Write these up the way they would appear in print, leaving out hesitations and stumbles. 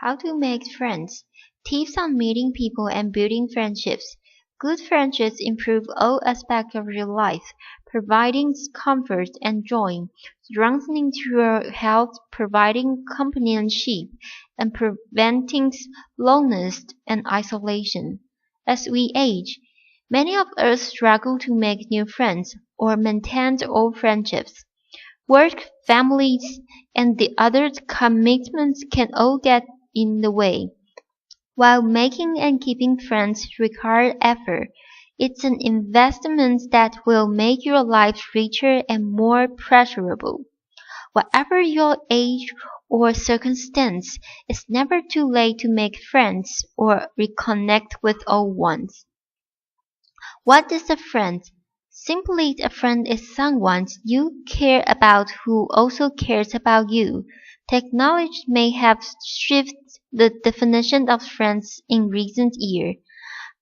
How to make friends. Tips on meeting people and building friendships. Good friendships improve all aspects of your life, providing comfort and joy, strengthening your health, providing companionship, and preventing loneliness and isolation. As we age, many of us struggle to make new friends or maintain old friendships. Work, families, and the other commitments can all get in the way. While making and keeping friends require effort, it's an investment that will make your life richer and more pleasurable. Whatever your age or circumstance, it's never too late to make friends or reconnect with old ones. What is a friend? Simply, a friend is someone you care about who also cares about you. Technology may have shifted the definition of friends in recent years,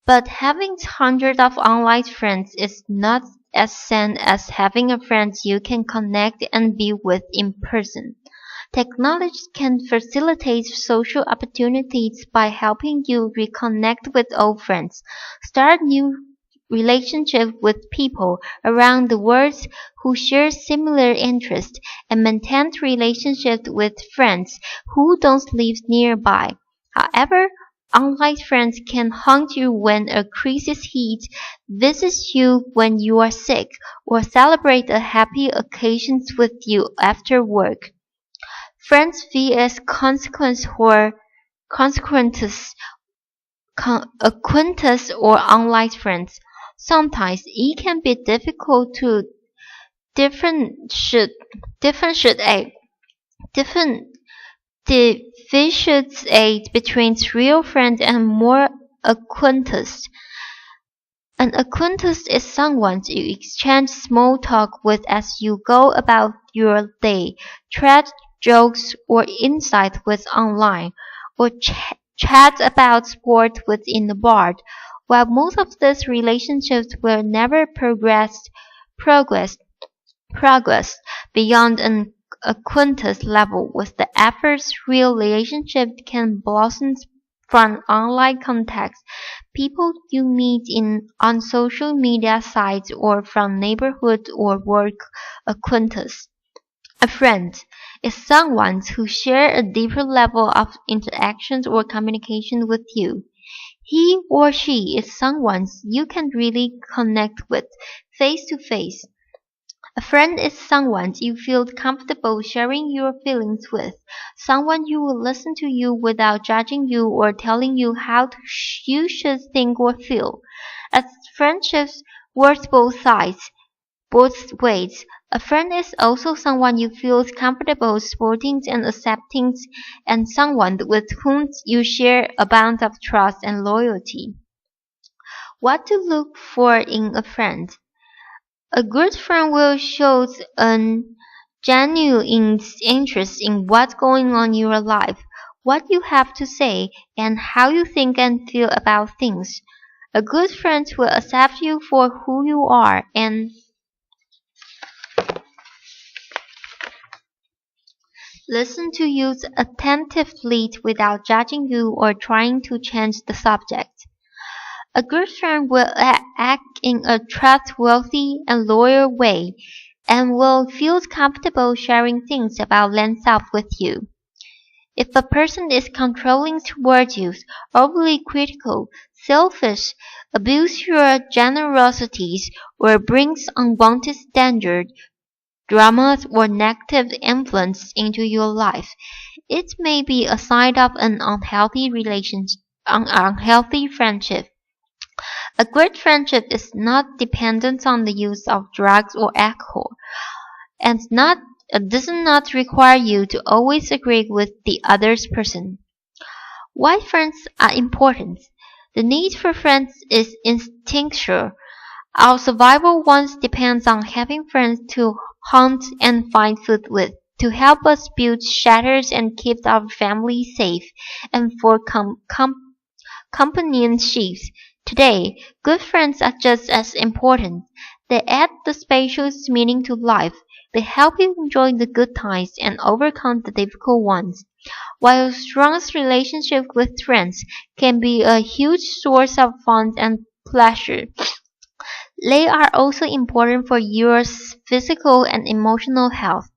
but having hundreds of online friends is not as sane as having a friend you can connect and be with in person. Technology can facilitate social opportunities by helping you reconnect with old friends, start new relationships with people around the world who share similar interests, and maintain relationships with friends who don't live nearby. However, online friends can haunt you when a crisis hits, visit you when you are sick, or celebrate a happy occasion with you after work. Friends vs consequences, acquaintances or online friends. Sometimes it can be difficult to differentiate differentiate different differentiate between real friends and more acquaintances. An acquaintance is someone you exchange small talk with as you go about your day, trade jokes or insight with online, or chat about sport within the bar. While most of these relationships will never progress progress beyond an acquaintance level, with the efforts real relationship can blossom from online contacts, people you meet on social media sites or from neighborhood or work acquaintances. A friend is someone who shares a deeper level of interactions or communication with you. He or she is someone you can really connect with face to face. A friend is someone you feel comfortable sharing your feelings with, someone who will listen to you without judging you or telling you how you should think or feel. As friendships work both ways. A friend is also someone you feel comfortable supporting and accepting, and someone with whom you share a bond of trust and loyalty. What to look for in a friend? A good friend will show a genuine interest in what's going on in your life, what you have to say, and how you think and feel about things. A good friend will accept you for who you are and listen to you attentively without judging you or trying to change the subject. A good friend will act in a trustworthy and loyal way and will feel comfortable sharing things about themselves with you. If a person is controlling towards you, overly critical, selfish, abuse your generosities, or brings unwanted standards, dramas, or negative influence into your life, it may be a sign of an unhealthy friendship. A great friendship is not dependent on the use of drugs or alcohol, and does not require you to always agree with the other person. Why friends are important? The need for friends is instinctual. Our survival once depends on having friends to hunt and find food with, to help us build shelters and keep our family safe, and for companionships. Today, good friends are just as important. They add the special meaning to life. They help you enjoy the good times and overcome the difficult ones. While strongest relationship with friends can be a huge source of fun and pleasure, they are also important for your physical and emotional health.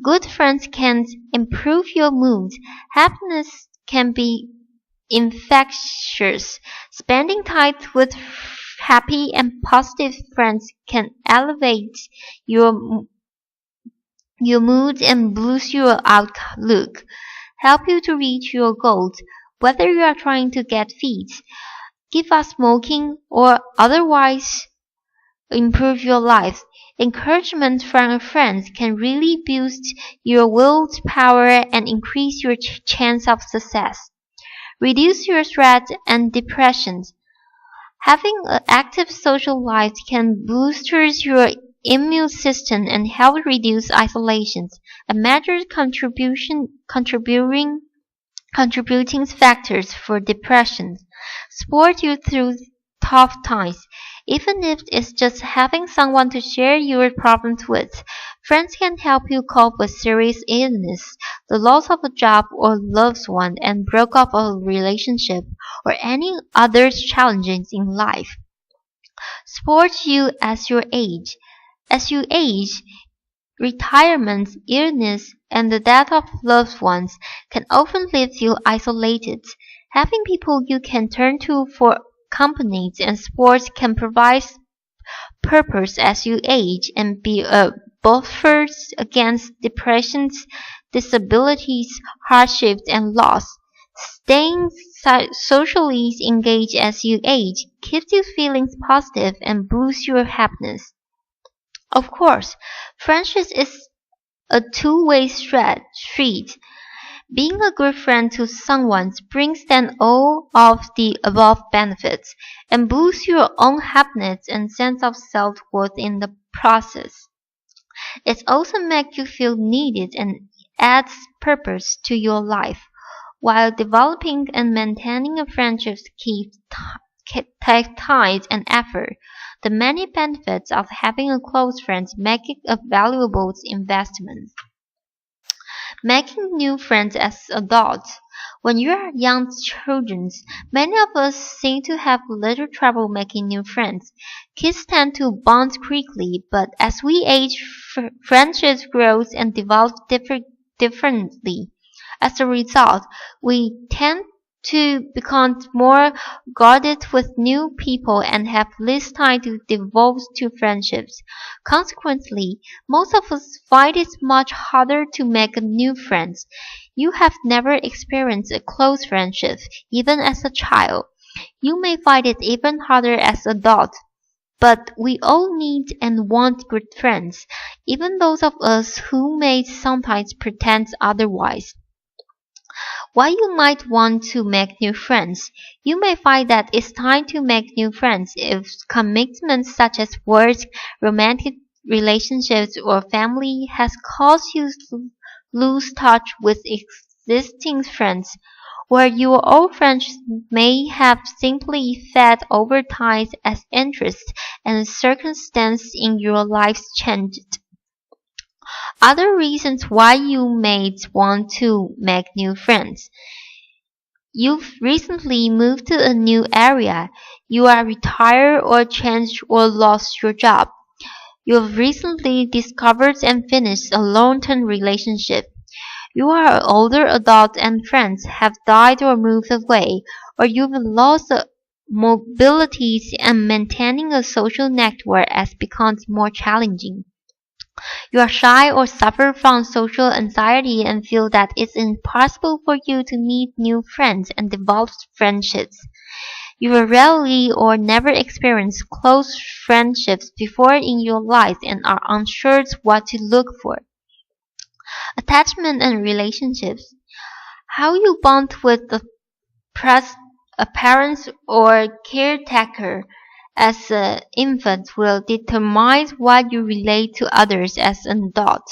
Good friends can improve your mood. Happiness can be infectious. Spending time with happy and positive friends can elevate your your mood and boost your outlook, help you to reach your goals, whether you are trying to get fit, give up smoking, or otherwise improve your life. Encouragement from friends can really boost your willpower and increase your chance of success. Reduce your stress and depression. Having an active social life can boost your immune system and help reduce isolation, a major contributing factors for depression. Support you through tough times. Even if it's just having someone to share your problems with, friends can help you cope with serious illness, the loss of a job or loved one, and break up a relationship, or any other challenges in life. Support you as you age. As you age, retirement, illness, and the death of loved ones can often leave you isolated. Having people you can turn to for company and support can provide purpose as you age and be a buffer against depressions, disabilities, hardships, and loss. Staying socially engaged as you age keeps you feeling positive and boosts your happiness. Of course, friendship is a two-way street. Being a good friend to someone brings them all of the above benefits and boosts your own happiness and sense of self-worth in the process. It also makes you feel needed and adds purpose to your life. While developing and maintaining a friendship takes time and effort, the many benefits of having a close friend make it a valuable investment. Making new friends as adults. When you are young children, many of us seem to have little trouble making new friends. Kids tend to bond quickly, but as we age, friendships grow and develop differently. As a result, we tend to become more guarded with new people and have less time to devote to friendships. Consequently, most of us find it much harder to make new friends. You have never experienced a close friendship, even as a child. You may find it even harder as an adult. But we all need and want good friends, even those of us who may sometimes pretend otherwise. While you might want to make new friends, you may find that it's time to make new friends if commitments such as work, romantic relationships, or family has caused you to lose touch with existing friends, or your old friends may have simply fed over time as interests and circumstances in your lives changed. Other reasons why you may want to make new friends. You've recently moved to a new area. You are retired or changed or lost your job. You have recently discovered and finished a long-term relationship. You are an older adult and friends have died or moved away, or you've lost mobility and maintaining a social network has become more challenging. You are shy or suffer from social anxiety and feel that it's impossible for you to meet new friends and develop friendships. You have rarely or never experienced close friendships before in your life and are unsure what to look for. Attachment and relationships. How you bond with pres- a parent or caretaker as an infant will determine what you relate to others as an adult.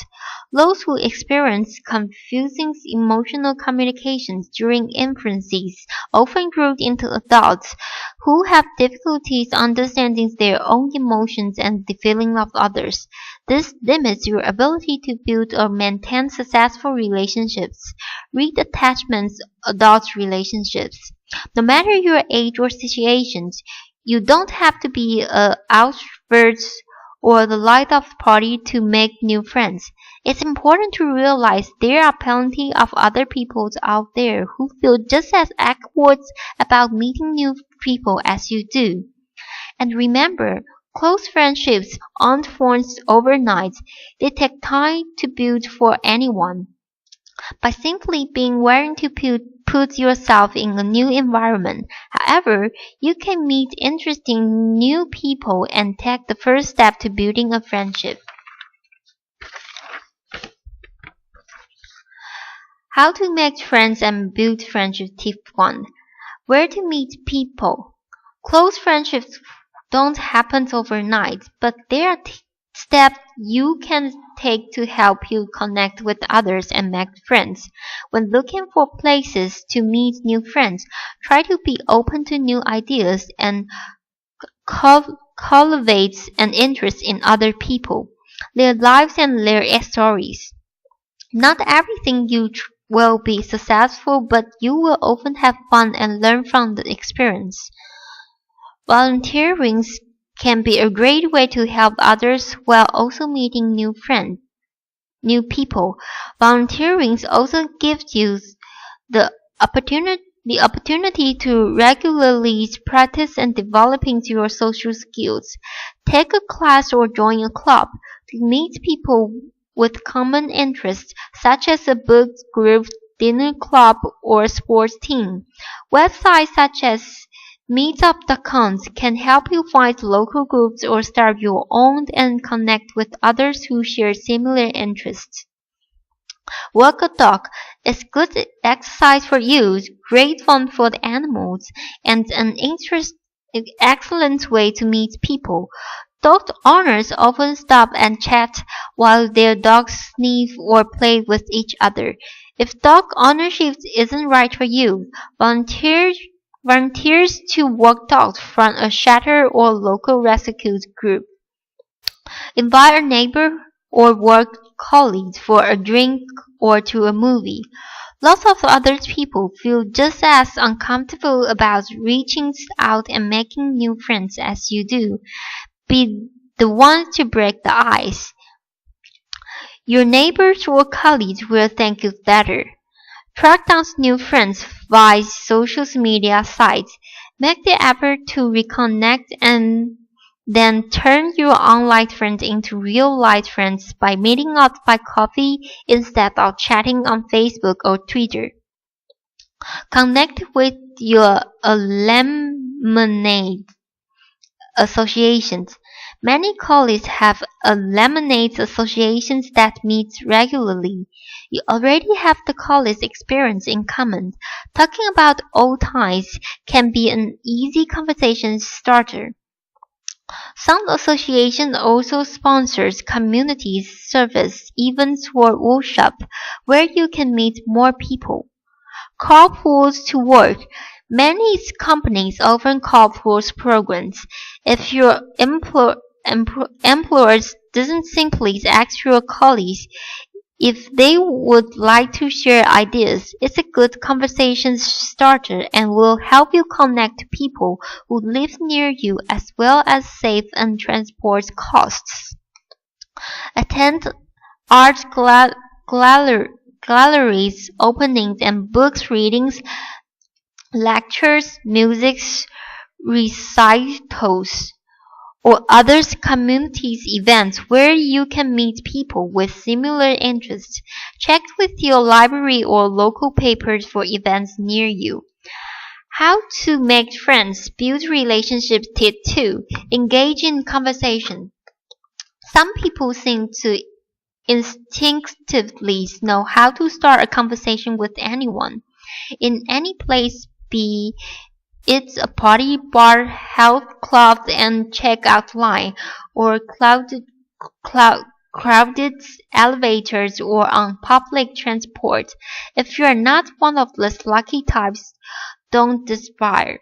Those who experience confusing emotional communications during infancy often grow into adults who have difficulties understanding their own emotions and the feelings of others. This limits your ability to build or maintain successful relationships. Read Attachment's Adult Relationships. No matter your age or situations, you don't have to be a outward or the light of the party to make new friends. It's important to realize there are plenty of other people out there who feel just as awkward about meeting new people as you do. And remember, close friendships aren't formed overnight. They take time to build for anyone. By simply being willing to put yourself in a new environment, however, you can meet interesting new people and take the first step to building a friendship. How to make friends and build friendship. Tip 1. Where to meet people. Close friendships don't happen overnight, but there are steps you can take to help you connect with others and make friends. When looking for places to meet new friends, try to be open to new ideas and cultivate an interest in other people, their lives and their stories. Not everything you will be successful, but you will often have fun and learn from the experience. Volunteering can be a great way to help others while also meeting new people. Volunteering also gives you the opportunity to regularly practice and developing your social skills. Take a class or join a club to meet people with common interests, such as a book group, dinner club, or a sports team. Websites such as Meetup.com can help you find local groups or start your own and connect with others who share similar interests. Walk a dog is good exercise for you, great fun for the animals, and an excellent way to meet people. Dog owners often stop and chat while their dogs sniff or play with each other. If dog ownership isn't right for you, volunteers to walk dogs from a shelter or local rescue group. Invite a neighbor or work colleague for a drink or to a movie. Lots of other people feel just as uncomfortable about reaching out and making new friends as you do. Be the one to break the ice. Your neighbors or colleagues will thank you later. Track down new friends via social media sites. Make the effort to reconnect and then turn your online friends into real-life friends by meeting up by coffee instead of chatting on Facebook or Twitter. Connect with your lemonade associations. Many colleges have a lemonade associations that meet regularly. You already have the college experience in common. Talking about old times can be an easy conversation starter. Some associations also sponsors community service events or workshops where you can meet more people. Carpools to work. Many companies offer carpools programs. If your employers doesn't simply ask your colleagues if they would like to share ideas, it's a good conversation starter and will help you connect to people who live near you as well as save on transport costs. Attend art galleries, openings and books readings, lectures, music recitals, or other communities events where you can meet people with similar interests. Check with your library or local papers for events near you. How to make friends, build relationships. Tip 2. Engage in conversation. Some people seem to instinctively know how to start a conversation with anyone. In any place, be it's a party, bar, health club and checkout line, or crowded elevators or on public transport. If you are not one of these lucky types, don't despair.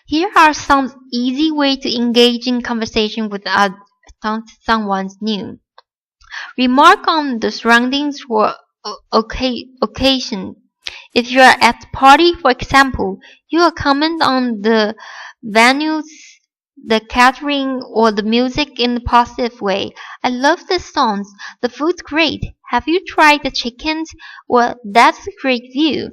Here are some easy ways to engage in conversation with someone's new. Remark on the surroundings or occasion. If you are at a party, for example, you will comment on the venues, the catering, or the music in a positive way. I love the songs. The food's great. Have you tried the chickens? Well, that's a great view.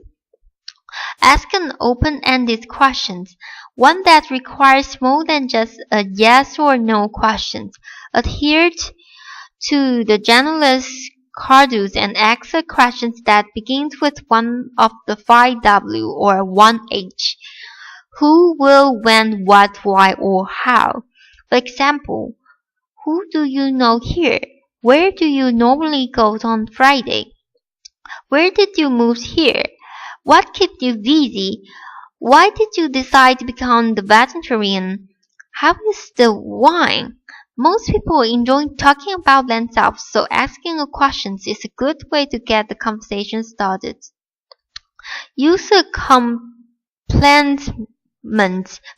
Ask an open-ended question, one that requires more than just a yes or no question. Adhere to the generalist Cardus and ask a question that begins with one of the five W or one H. Who, will, when, what, why, or how. For example, who do you know here? Where do you normally go on Friday? Where did you move here? What kept you busy? Why did you decide to become the vegetarian? How is the wine? Most people enjoy talking about themselves, so asking a question is a good way to get the conversation started. Use a compliment.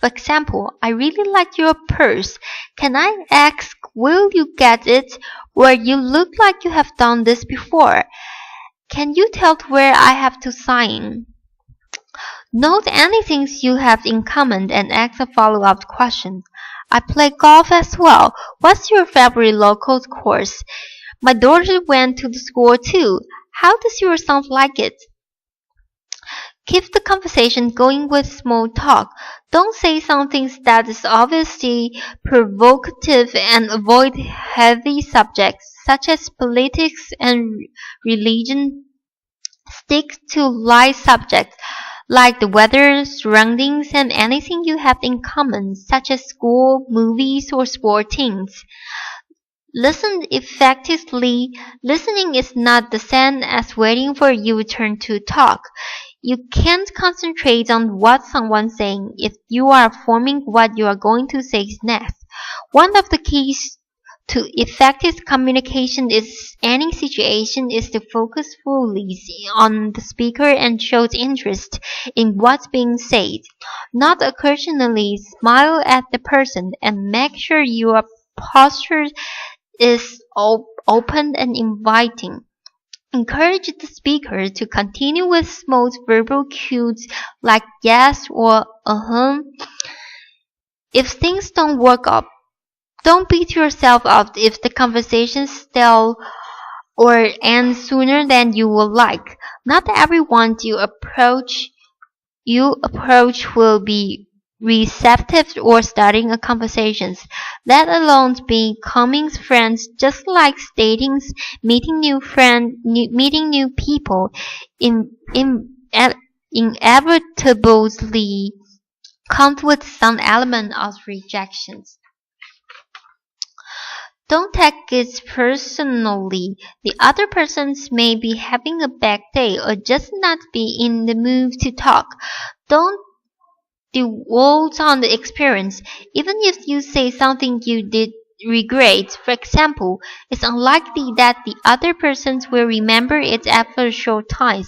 For example, I really like your purse. Can I ask, will you get it? Or you look like you have done this before. Can you tell where I have to sign? Note anything you have in common and ask a follow-up question. I play golf as well. What's your favorite local course? My daughter went to the school too. How does your son like it? Keep the conversation going with small talk. Don't say something that is obviously provocative and avoid heavy subjects such as politics and religion. Stick to light subjects like the weather, surroundings, and anything you have in common, such as school, movies, or sports. Listen effectively. Listening is not the same as waiting for your turn to talk. You can't concentrate on what someone's saying if you are forming what you are going to say next. One of the keys to effective communication in any situation is to focus fully on the speaker and show interest in what's being said. Not occasionally smile at the person and make sure your posture is open and inviting. Encourage the speaker to continue with small verbal cues like yes or uh-huh. If things don't work out, don't beat yourself up if the conversation stall or ends sooner than you would like. Not everyone you approach will be receptive or starting a conversation, let alone becoming friends. Just like dating, meeting new people inevitably comes with some element of rejections. Don't take it personally. The other person may be having a bad day or just not be in the mood to talk. Don't dwell on the experience. Even if you say something you did regret, for example, it's unlikely that the other person will remember it after a short time.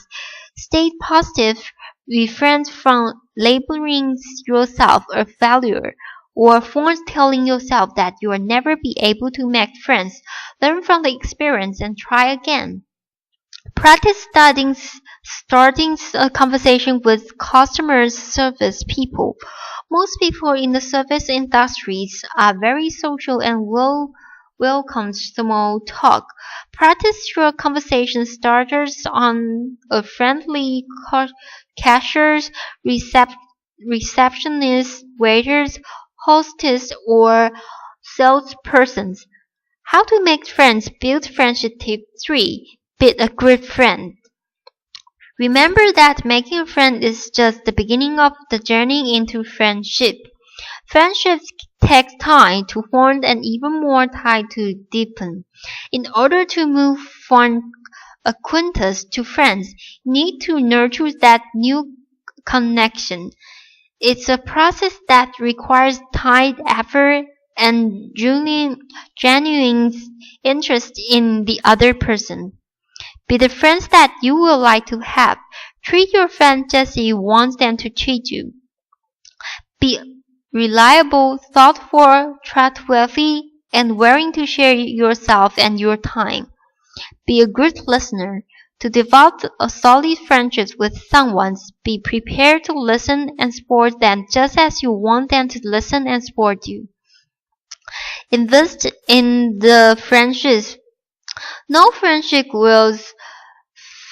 Stay positive. Refrain from labeling yourself a failure or telling yourself that you will never be able to make friends. Learn from the experience and try again. Practice starting a conversation with customer service people. Most people in the service industries are very social and will welcome small talk. Practice your conversation starters on a friendly cashiers, receptionists, waiters, hostess, or salespersons. How to make friends. Build friendship. Tip 3. Be a good friend. Remember that making a friend is just the beginning of the journey into friendship. Friendships take time to form and even more time to deepen. In order to move from acquaintance to friends, you need to nurture that new connection. It's a process that requires time, effort, and genuine interest in the other person. Be the friends that you would like to have. Treat your friends just as you want them to treat you. Be reliable, thoughtful, trustworthy, and willing to share yourself and your time. Be a good listener. To develop a solid friendship with someone, be prepared to listen and support them just as you want them to listen and support you. Invest in the friendships. No friendship grows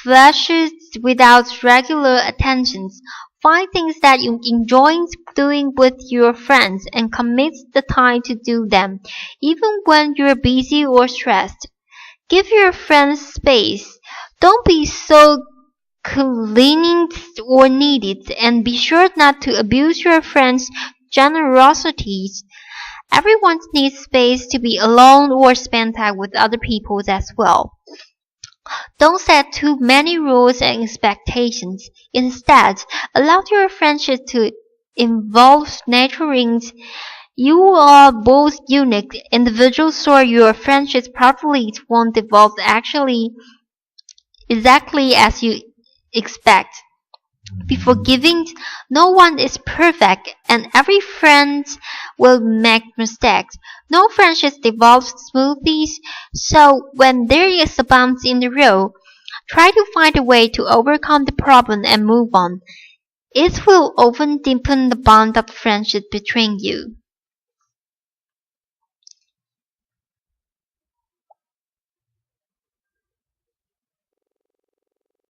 flashes without regular attentions. Find things that you enjoy doing with your friends and commit the time to do them, even when you're busy or stressed. Give your friends space. Don't be so lenient or needy, and be sure not to abuse your friends' generosities. Everyone needs space to be alone or spend time with other people as well. Don't set too many rules and expectations. Instead, allow your friendship to involve nurturing. You are both unique individuals, so your friendships probably won't develop actually exactly as you expect. Be forgiving. No one is perfect, and every friend will make mistakes. No friendship develops smoothly, so when there is a bump in the road, try to find a way to overcome the problem and move on. It will often deepen the bond of friendship between you.